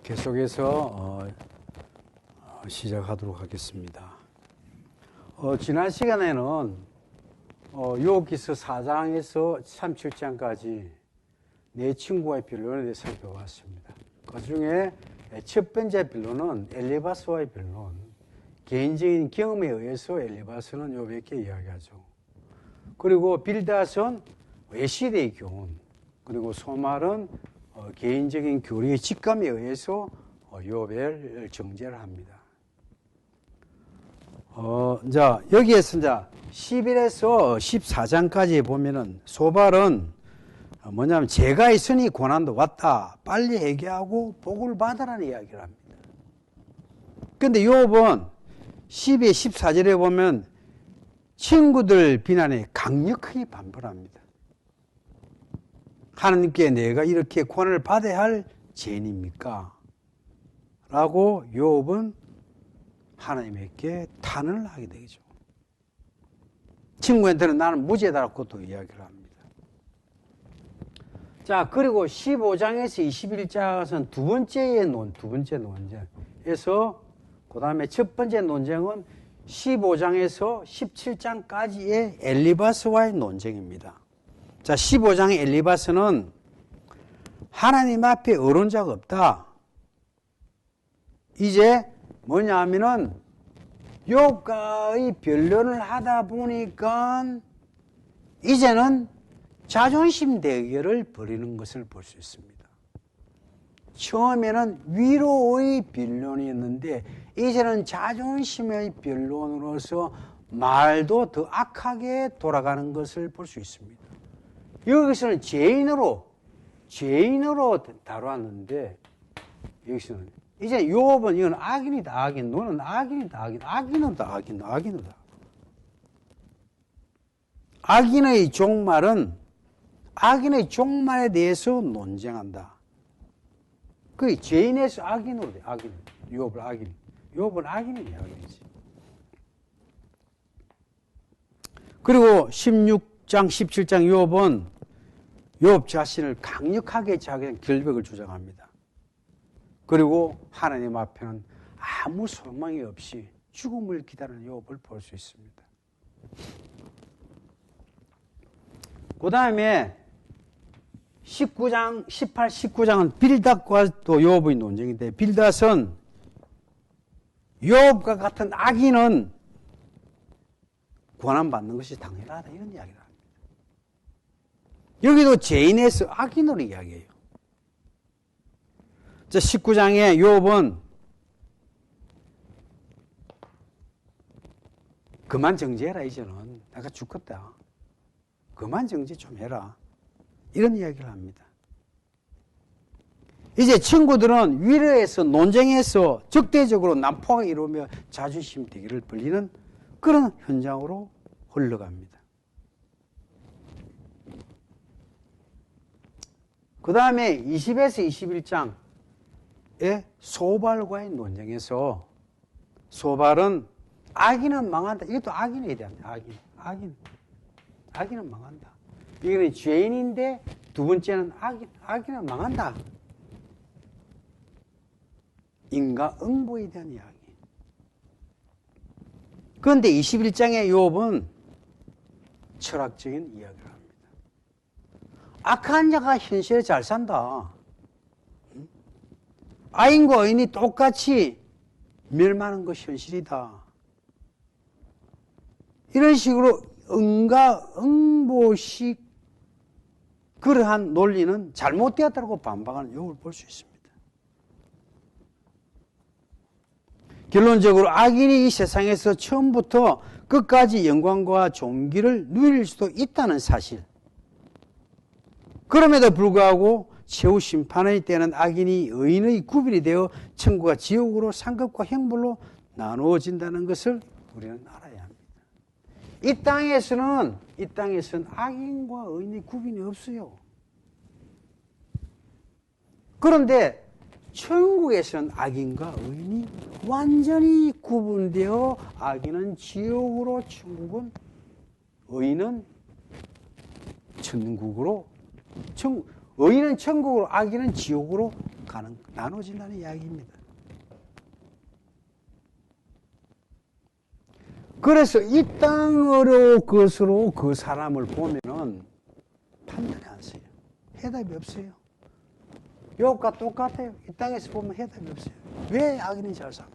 계속해서 시작하도록 하겠습니다. 지난 시간에는 욥기서 4장에서 37장까지 내 친구와의 변론에 대해 살펴봤습니다. 그 중에 첫 번째 변론은 엘리바스와의 변론. 개인적인 경험에 의해서 엘리바스는 욥에게 이야기하죠. 그리고 빌닷은 외시대의 교훈, 그리고 소말은 개인적인 교리의 직감에 의해서 욥을 정죄를 합니다. 여기에서 11에서 14장까지 보면은 소발은 뭐냐면 죄가 있으니 고난도 왔다. 빨리 회개하고 복을 받으라는 이야기를 합니다. 근데 욥은 12, 14절에 보면 친구들 비난에 강력하게 반발합니다. 하나님께 내가 이렇게 고난을 받아야 할 죄인입니까? 라고 욥은 하나님께 탄원을 하게 되죠. 친구한테는 나는 무죄다라고 또 이야기를 합니다. 자, 그리고 15장에서 21장은 두 번째 논쟁에서 그 다음에 첫 번째 논쟁은 15장에서 17장까지의 엘리바스와의 논쟁입니다. 자, 15장의 엘리바스는 하나님 앞에 의론자가 없다. 이제 뭐냐 하면은 욥과의 변론을 하다 보니까 이제는 자존심 대결을 벌이는 것을 볼 수 있습니다. 처음에는 위로의 변론이었는데 이제는 자존심의 변론으로서 말도 더 악하게 돌아가는 것을 볼 수 있습니다. 여기서는 죄인으로 다루었는데 여기서는 이제 욥은 이건 악인이다, 악인. 너는 악인이다, 악인. 악인이다, 악인. 악인이다. 악인의 종말에 대해서 논쟁한다. 그 죄인에서 악인으로 돼, 악인. 욥은 악인. 욥은 악인이냐, 악인이지. 그리고 16장, 17장 욥은 욥 자신을 강력하게 자기는 결백을 주장합니다. 그리고 하나님 앞에는 아무 소망이 없이 죽음을 기다리는 욥을 볼 수 있습니다. 그 다음에 18, 19장은 빌닷과 또 욥의 논쟁인데 빌닷은 욥과 같은 악인은 고난받는 것이 당연하다 이런 이야기를 합니다. 여기도 죄인에서 악인으로 이야기해요. 자, 19장에 욥은 그만 정죄해라 이제는 내가 죽겠다. 그만 정죄 좀 해라. 이런 이야기를 합니다. 이제 친구들은 위로에서 논쟁에서 적대적으로 난포가 이루며 자존심 대결을 벌이는 그런 현장으로 흘러갑니다. 그 다음에 20에서 21장의 소발과의 논쟁에서 소발은 악인은 망한다. 이것도 악인에 대한 악인은 망한다. 이거는 죄인인데 두 번째는 악인은 망한다. 인과응보에 대한 이야기. 그런데 21장의 욥은 철학적인 이야기를 합니다. 악한 자가 현실에 잘 산다. 악인과 의인이 똑같이 멸망하는 것이 현실이다. 이런 식으로 응가응보식 그러한 논리는 잘못되었다고 반박하는 욥을 볼 수 있습니다. 결론적으로 악인이 이 세상에서 처음부터 끝까지 영광과 존귀를 누릴 수도 있다는 사실. 그럼에도 불구하고 최후 심판의 때는 악인이 의인의 구별이 되어 천국과 지옥으로 상급과 형벌로 나누어진다는 것을 우리는 알아야 합니다. 이 땅에서는 악인과 의인의 구분이 없어요. 그런데 천국에서는 악인과 의인이 완전히 구분되어 악인은 지옥으로, 천국은 의인은 천국으로, 의인은 천국으로, 악인은 지옥으로 나눠진다는 이야기입니다. 그래서 이 땅으로 것으로 그 사람을 보면은 판단이 안 서요. 해답이 없어요. 욥과 똑같아요. 이 땅에서 보면 해답이 없어요. 왜 악인이 잘 살까?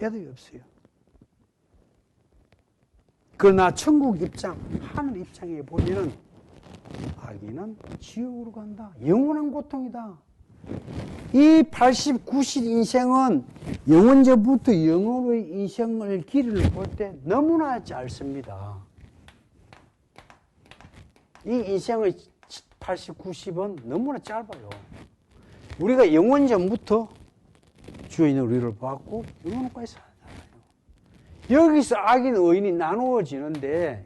해답이 없어요. 그러나 천국 입장, 하늘 입장에 보면은 악인은 지옥으로 간다. 영원한 고통이다. 이 80, 90 인생은 영원전부터 영원의 인생을 길이를 볼 때 너무나 짧습니다. 이 인생의 80, 90은 너무나 짧아요. 우리가 영원전부터 주인의 우리를 받고 영원까지 살잖아요. 여기서 악인, 의인이 나누어지는데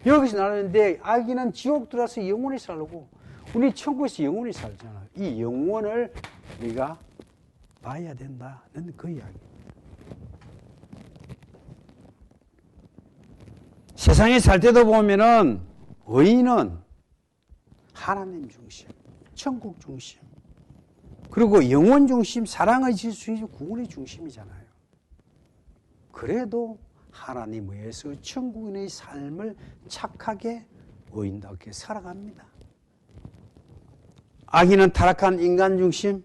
여기서 나누는데 악인은 지옥 들어서 영원히 살고 우리 천국에서 영원히 살잖아요. 이 영원을 우리가 봐야 된다는 그 이야기입니다. 세상에 살 때도 보면은 의인은 하나님 중심, 천국 중심, 그리고 영원 중심, 사랑의 질서이죠. 구원의 중심이잖아요. 그래도 하나님 의해서 천국인의 삶을 착하게 의인답게 살아갑니다. 악인은 타락한 인간 중심,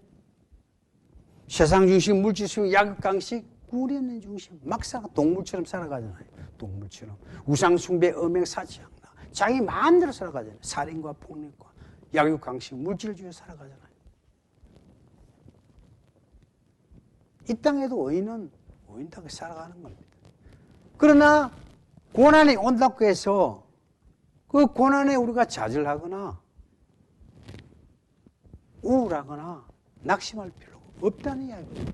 세상 중심, 물질 중심, 약육강식, 꿀이 없는 중심, 막 살아 동물처럼 살아가잖아요. 동물처럼 우상 숭배, 음행, 사치양나, 자기 마음대로 살아가잖아요. 살인과 폭력과 약육강식, 물질주의 살아가잖아요. 이 땅에도 의인은 의인답게 살아가는 겁니다. 그러나 고난이 온다고 해서 그 고난에 우리가 좌절하거나 우울하거나 낙심할 필요가 없다는 이야기입니다.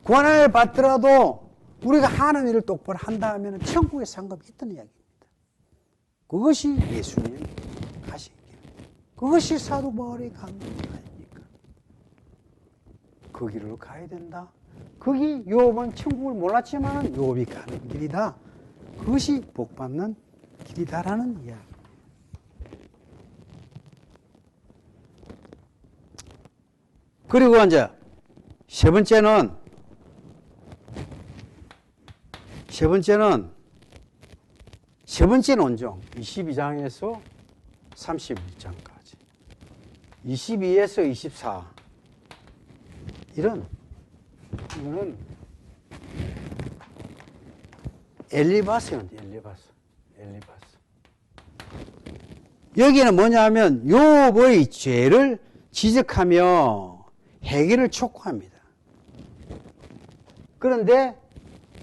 고난을 받더라도 우리가 하는 일을 똑바로 한다 하면 천국에 상급이 있다는 이야기입니다. 그것이 예수님 하신 길. 그것이 사도 바울이 간 길 아닙니까? 그 길을 가야 된다. 거기 욥은 천국을 몰랐지만 욥이 가는 길이다. 그것이 복받는 길이다라는 이야기. 그리고 이제 세 번째는 논종 22장에서 31장까지 22에서 24 이거는 엘리바스입니다. 엘리바스. 여기는 뭐냐면 욥의 죄를 지적하며 해결을 촉구합니다. 그런데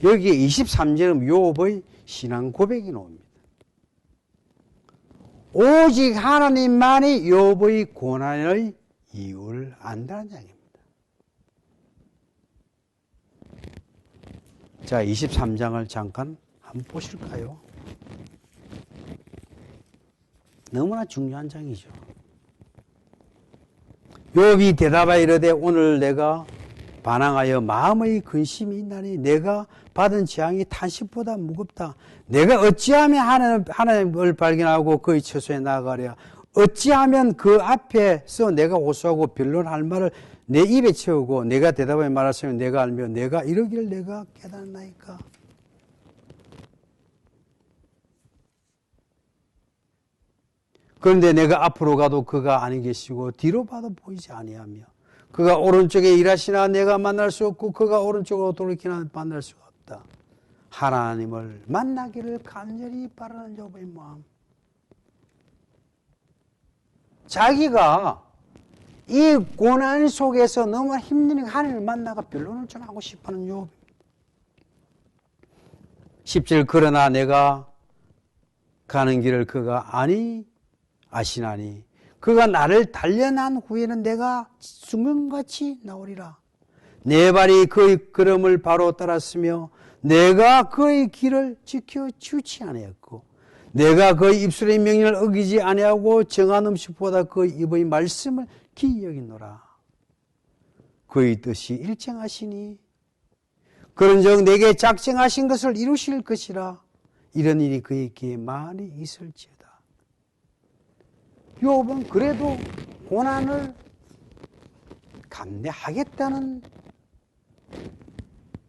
여기에 23절은 욥의 신앙 고백이 나옵니다. 오직 하나님만이 욥의 고난의 이유를 안다는 이야기입니다. 자, 23장을 잠깐 한번 보실까요? 너무나 중요한 장이죠. 욥이 대답하여 이르되 오늘 내가 반항하여 마음의 근심이 있나니 내가 받은 재앙이 탄식보다 무겁다. 내가 어찌하면 하나님을 발견하고 그의 처소에 나아가랴. 어찌하면 그 앞에서 내가 호소하고 변론할 말을 내 입에 채우고 내가 대답하여 말하시면 내가 알며 내가 이러기를 내가 깨닫나이까. 그런데 내가 앞으로 가도 그가 아니 계시고 뒤로 봐도 보이지 아니하며 그가 오른쪽에 일하시나 내가 만날 수 없고 그가 오른쪽으로 돌이키나 만날 수가 없다. 하나님을 만나기를 간절히 바라는 욥의 마음. 자기가 이 고난 속에서 너무 힘드니까 하나님을 만나가 변론을 좀 하고 싶어하는 욥. 10절 그러나 내가 가는 길을 그가 아시나니 그가 나를 단련한 후에는 내가 수명같이 나오리라. 내 발이 그의 걸음을 바로 따랐으며 내가 그의 길을 지켜 주지 아니했고 내가 그의 입술의 명령을 어기지 아니하고 정한 음식보다 그의 입의 말씀을 기이 여기노라. 그의 뜻이 일정하시니 그런즉 내게 작정하신 것을 이루실 것이라. 이런 일이 그에게 많이 있을지어다. 욥은 그래도 고난을 감내하겠다는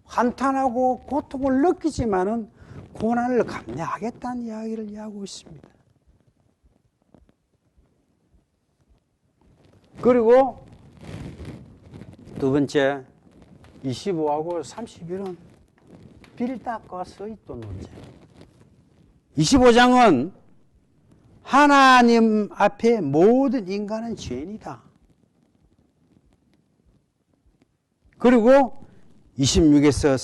한탄하고 고통을 느끼지만은 고난을 감내하겠다는 이야기를 하고 있습니다. 그리고 두 번째 25하고 31은 빌다가 써있던 문제. 25장은 하나님 앞에 모든 인간은 죄인이다. 그리고 26에서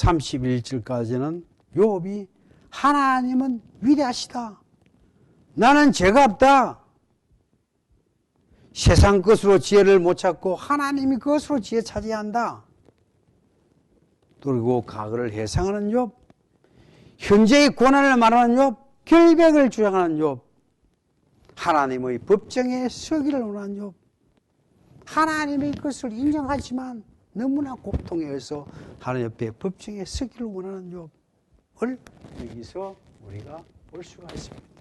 31절까지는 욥이 하나님은 위대하시다. 나는 죄가 없다. 세상 것으로 지혜를 못 찾고 하나님이 그것으로 지혜 찾아야 한다. 그리고 과거를 회상하는 욥, 현재의 고난을 말하는 욥, 결백을 주장하는 욥, 하나님의 법정에 서기를 원하는 욥, 하나님의 것을 인정하지만 너무나 고통에 의해서 하나님 옆에 법정에 서기를 원하는 욥을 여기서 우리가 볼 수가 있습니다.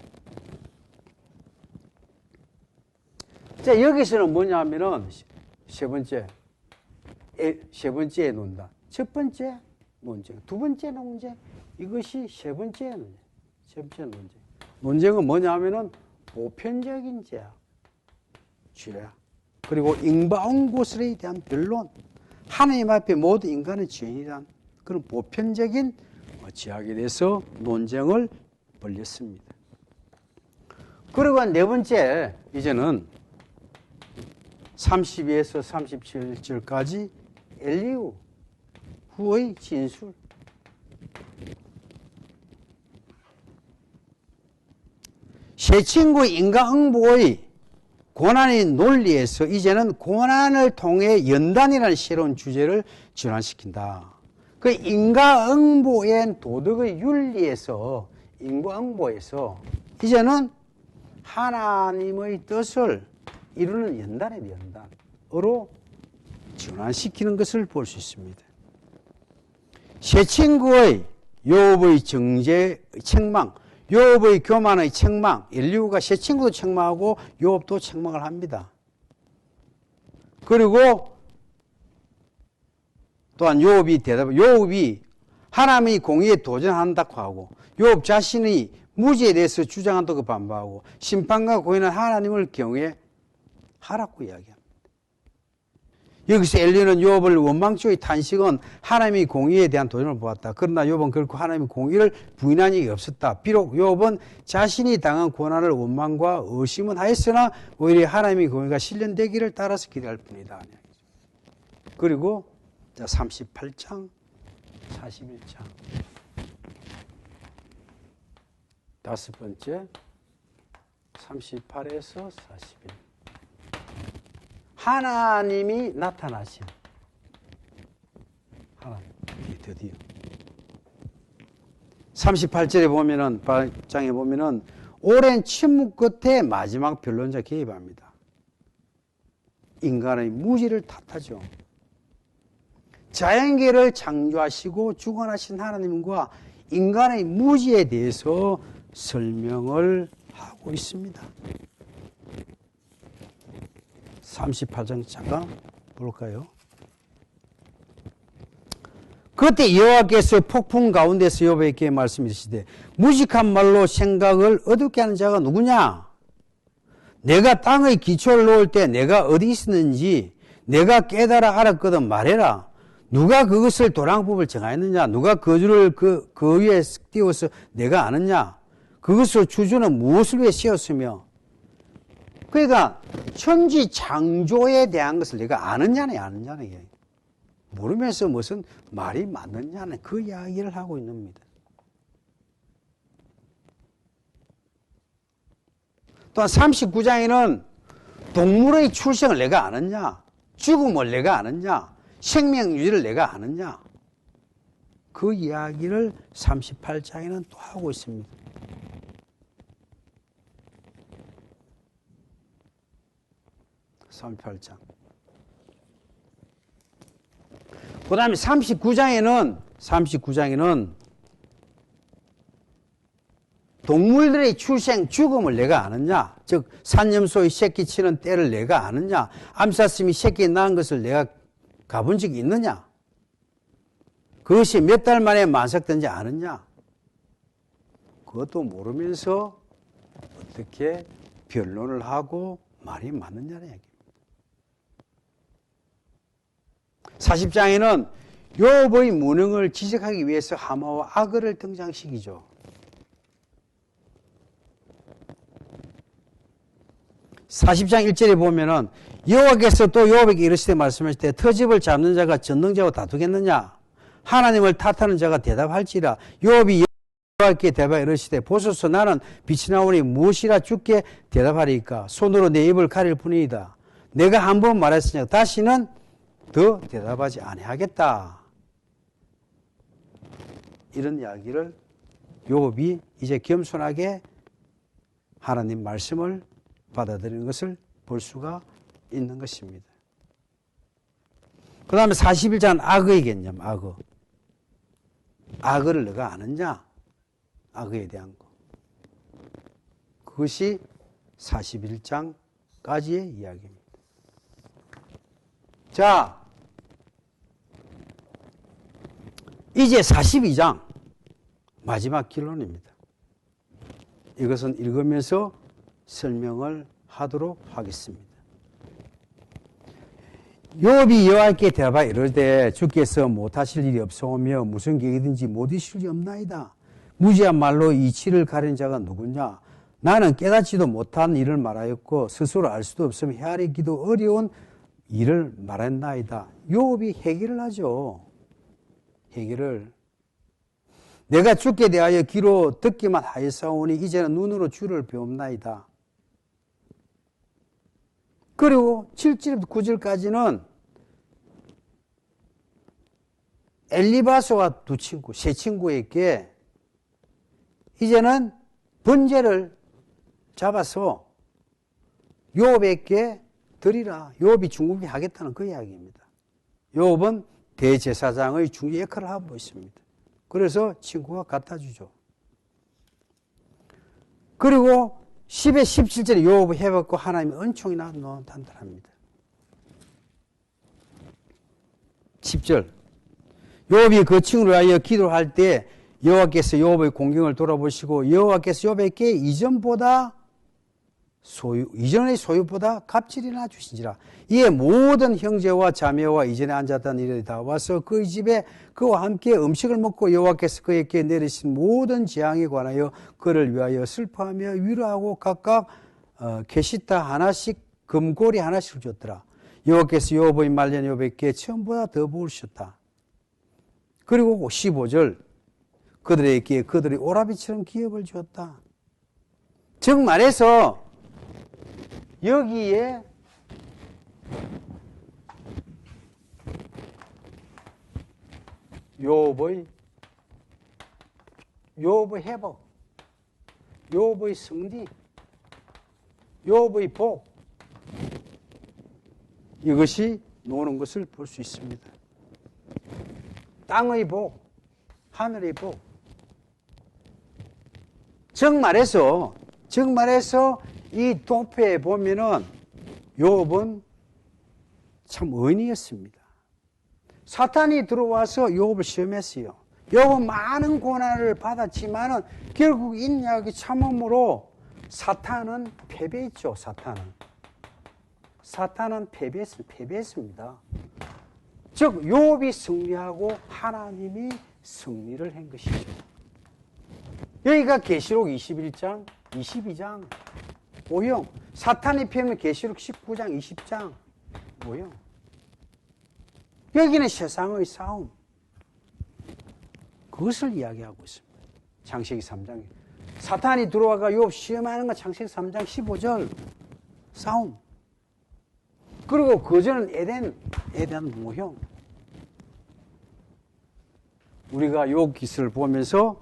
자, 여기서는 뭐냐면은 세 번째의 논단. 첫 번째 논쟁, 두 번째 논쟁, 이것이 세 번째 논쟁. 세 번째 논쟁. 논쟁은 뭐냐면은 보편적인 죄, 그리고 인과응 고슬에 대한 변론, 하나님 앞에 모든 인간은 죄인이란 그런 보편적인 죄악에 대해서 논쟁을 벌였습니다. 그리고 네 번째, 이제는 32에서 37절까지 엘리후 후의 진술. 세 친구의 인과응보의 고난의 논리에서 이제는 고난을 통해 연단이라는 새로운 주제를 전환시킨다. 그 인과응보의 도덕의 윤리에서, 인과응보에서 이제는 하나님의 뜻을 이루는 연단으로 전환시키는 것을 볼 수 있습니다. 세 친구의 욥의 정죄, 책망, 욥의 교만의 책망, 엘리후가 세 친구도 책망하고 욥도 책망을 합니다. 그리고 또한 욥이 하나님의 공의에 도전한다고 하고 욥 자신의 무지에 대해서 주장한다고 반박하고 심판과 공의는 하나님을 경외하라고 이야기합니다. 여기서 엘리는 욥을 원망적의 탄식은 하나님의 공의에 대한 도전을 보았다. 그러나 욥은 결코 하나님의 공의를 부인한 적이 없었다. 비록 욥은 자신이 당한 고난을 원망과 의심은 하였으나 오히려 하나님의 공의가 실현되기를 따라서 기대할 뿐이다. 그리고 38장, 41장. 다섯 번째, 38에서 41. 하나님이 나타나신. 하나님, 드디어. 38절에 보면은, 8장에 보면은, 오랜 침묵 끝에 마지막 변론자 개입합니다. 인간의 무지를 탓하죠. 자연계를 창조하시고 주관하신 하나님과 인간의 무지에 대해서 설명을 하고 있습니다. 38장 잠깐 볼까요? 그때 여호와께서 폭풍 가운데서 욥에게 말씀하시되 무식한 말로 생각을 어둡게 하는 자가 누구냐? 내가 땅의 기초를 놓을 때 내가 어디 있었는지 내가 깨달아 알았거든 말해라. 누가 그것을 도랑법을 정하였느냐? 누가 거주를 그 위에 띄워서 내가 아느냐? 그것을 주주는 무엇을 위해 씌웠으며? 그러니까 천지 창조에 대한 것을 내가 아느냐는 모르면서 무슨 말이 맞느냐는 그 이야기를 하고 있는 겁니다. 또한 39장에는 동물의 출생을 내가 아느냐? 죽음을 내가 아느냐? 생명 유지를 내가 아느냐? 그 이야기를 38장에는 또 하고 있습니다. 그 다음에 39장에는 동물들의 출생, 죽음을 내가 아느냐? 즉, 산염소의 새끼 치는 때를 내가 아느냐? 암사슴이 새끼 낳은 것을 내가 가본 적이 있느냐? 그것이 몇 달 만에 만삭된지 아느냐? 그것도 모르면서 어떻게 변론을 하고 말이 맞느냐는 얘기입니다. 40장에는 욥의 무능을 지적하기 위해서 하마와 악어를 등장시키죠. 40장 1절에 보면은 여호와께서 또 욥에게 이르시되 말씀하실 때 터집을 잡는 자가 전능자와 다투겠느냐? 하나님을 탓하는 자가 대답할지라. 욥이 여호와께 대답하여 이르시되 보소서 나는 빛이 나오니 무엇이라 주께 대답하리까? 손으로 내 입을 가릴 뿐이다. 내가 한 번 말했으니 다시는 더 대답하지 아니하겠다. 이런 이야기를 욥이 이제 겸손하게 하나님 말씀을 받아들이는 것을 볼 수가 있는 것입니다. 그 다음에 41장은 악의 개념, 악어. 악어를 너가 아느냐? 악어에 대한 거. 그것이 41장까지의 이야기입니다. 자, 이제 42장 마지막 결론입니다. 이것은 읽으면서 설명을 하도록 하겠습니다. 욥이 여호와께 대답하여 이르되 주께서 못하실 일이 없사오며 무슨 계획이든지 못 이실 일이 없나이다. 무지한 말로 이치를 가린 자가 누구냐? 나는 깨닫지도 못한 일을 말하였고 스스로 알 수도 없으며 헤아리기도 어려운 일을 말했나이다. 욥이 해결을 하죠. 해결을. 내가 주께 대하여 귀로 듣기만 하였사오니 이제는 눈으로 주를 배웁나이다. 그리고 7절부터 9절까지는 엘리바스와 두 친구, 세 친구에게 이제는 번제를 잡아서 욥에게 드리라. 욥이 중국에 하겠다는 그 이야기입니다. 욥은 대제사장의 중재 역할을 하고 있습니다. 그래서 친구가 갖다 주죠. 그리고 10에 17절에 욥을 해봤고 하나님의 은총이 나타납니다. 10절 욥이 그 친구를 위하여 기도할 때 여호와께서 욥의 공경을 돌아보시고 여호와께서 욥에게 이전의 소유보다 갑질이나 주신지라. 이에 모든 형제와 자매와 이전에 앉았던 이들이 다 와서 그의 집에 그와 함께 음식을 먹고 여호와께서 그에게 내리신 모든 재앙에 관하여 그를 위하여 슬퍼하며 위로하고 각각 게시타 하나씩 금고리 하나씩을 줬더라. 여호와께서 욥의 말년 욥에게 처음보다 더 부으셨다. 그리고 15절 그들에게 그들의 오라비처럼 기업을 주었다. 즉 말해서 여기에 욥의 회복, 욥의 승리, 욥의 복 이것이 노는 것을 볼 수 있습니다. 땅의 복, 하늘의 복. 즉 말해서 이 도표에 보면은 욥은 참 의인이었습니다. 사탄이 들어와서 욥을 시험했어요. 욥은 많은 고난을 받았지만은 결국 인약의 참음으로 사탄은 패배했죠. 사탄은 패배했습니다. 즉 욥이 승리하고 하나님이 승리를 한 것이죠. 여기가 계시록 21장, 22장 모형. 사탄이 패면 계시록 19장, 20장 모형. 여기는 세상의 싸움. 그것을 이야기하고 있습니다. 창세기 3장에. 사탄이 들어와가 욥 시험하는 건 창세기 3장 15절 싸움. 그리고 그전은 에덴 모형. 우리가 욥 기술을 보면서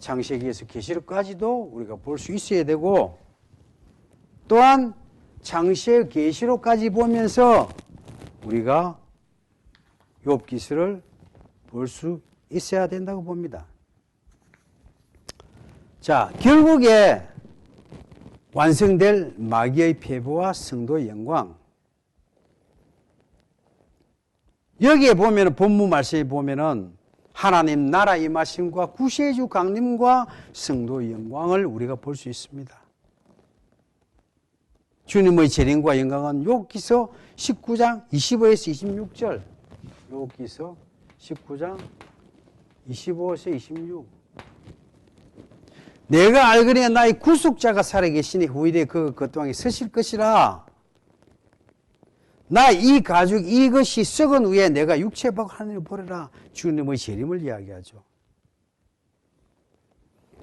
창세기에서 계시록까지도 우리가 볼 수 있어야 되고 또한 창세기 계시록까지 보면서 우리가 욥 기술을 볼 수 있어야 된다고 봅니다. 자, 결국에 완성될 마귀의 패배와 성도의 영광. 여기에 보면 본문 말씀에 보면은 하나님 나라 임하심과 구세주 강림과 성도의 영광을 우리가 볼 수 있습니다. 주님의 재림과 영광은 욥기서 19장 25에서 26절. 욥기서 19장 25에서 26. 내가 알거니와 나의 구속자가 살아계시니 후일에 그 땅에 서실 것이라. 나 이 가죽 이것이 썩은 후에 내가 육체 받고 하늘을 보리라. 주님의 재림을 이야기하죠.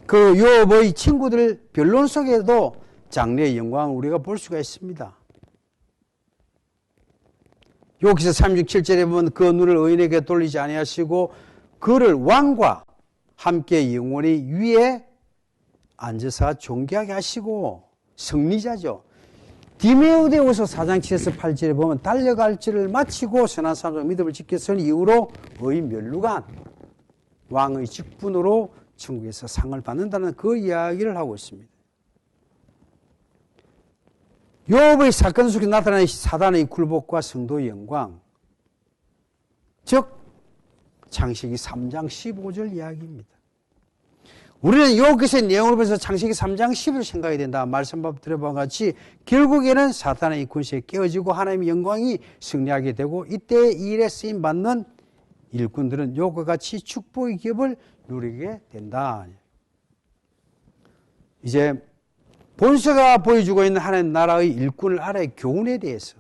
그 욥의 친구들 변론 속에도 장래의 영광을 우리가 볼 수가 있습니다. 욥기서 36절에 보면 그 눈을 의인에게 돌리지 아니하시고 그를 왕과 함께 영원히 위에 앉으사 존귀하게 하시고 승리자죠. 디메오데후서 4장 7에서 8절에 보면 달려갈 길을 마치고 선한 사람과 믿음을 지켰은 이후로 의인 멸류관 왕의 직분으로 천국에서 상을 받는다는 그 이야기를 하고 있습니다. 욥의 사건 속에 나타나는 사단의 굴복과 성도의 영광, 즉 창세기 3장 15절 이야기입니다. 우리는 욥기서의 내용을 보면서 창세기 3장 10을 생각해야 된다. 말씀밥 들어본 같이 결국에는 사탄의 권세에 깨어지고 하나님의 영광이 승리하게 되고 이때 이 일에 쓰임받는 일꾼들은 욥과 같이 축복의 기업을 누리게 된다. 이제 본서가 보여주고 있는 하나님 나라의 일꾼을 알아야 교훈에 대해서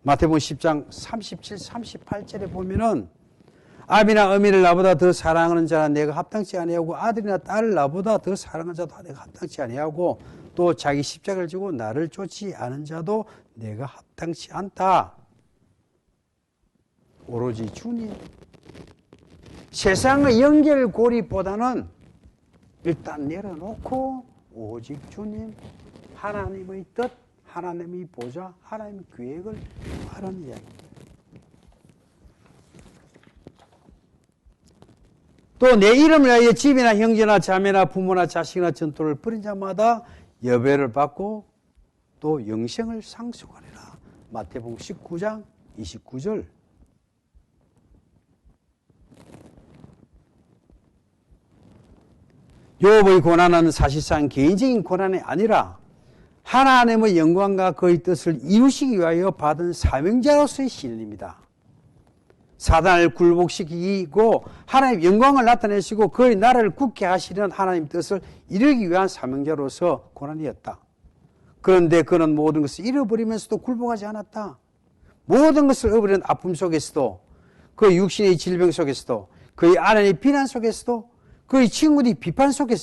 마태복음 10장 37, 38절에 보면은 아비나 어미를 나보다 더 사랑하는 자는 내가 합당치 아니하고 아들이나 딸을 나보다 더 사랑하는 자도 내가 합당치 아니하고 또 자기 십자가를 지고 나를 쫓지 않은 자도 내가 합당치 않다. 오로지 주님. 세상의 연결고리보다는 일단 내려놓고 오직 주님, 하나님의 뜻, 하나님의 보좌, 하나님의 계획을 하라는 이야기입니다. 또 내 이름을 위하여 집이나 형제나 자매나 부모나 자식이나 전토를 벌인 자마다 여배를 받고 또 영생을 상속하리라. 마태복음 19장 29절. 욥의 고난은 사실상 개인적인 고난이 아니라 하나님의 영광과 그의 뜻을 이루시기 위하여 받은 사명자로서의 신입니다. 사단을 굴복시키고 하나님의 영광을 나타내시고 그의 나라를 굳게 하시는 하나님의 뜻을 이루기 위한 사명자로서 고난이었다. 그런데 그는 모든 것을 잃어버리면서도 굴복하지 않았다. 모든 것을 잃어버린 아픔 속에서도 그의 육신의 질병 속에서도 그의 아내의 비난 속에서도 그의 친구들의 비판 속에서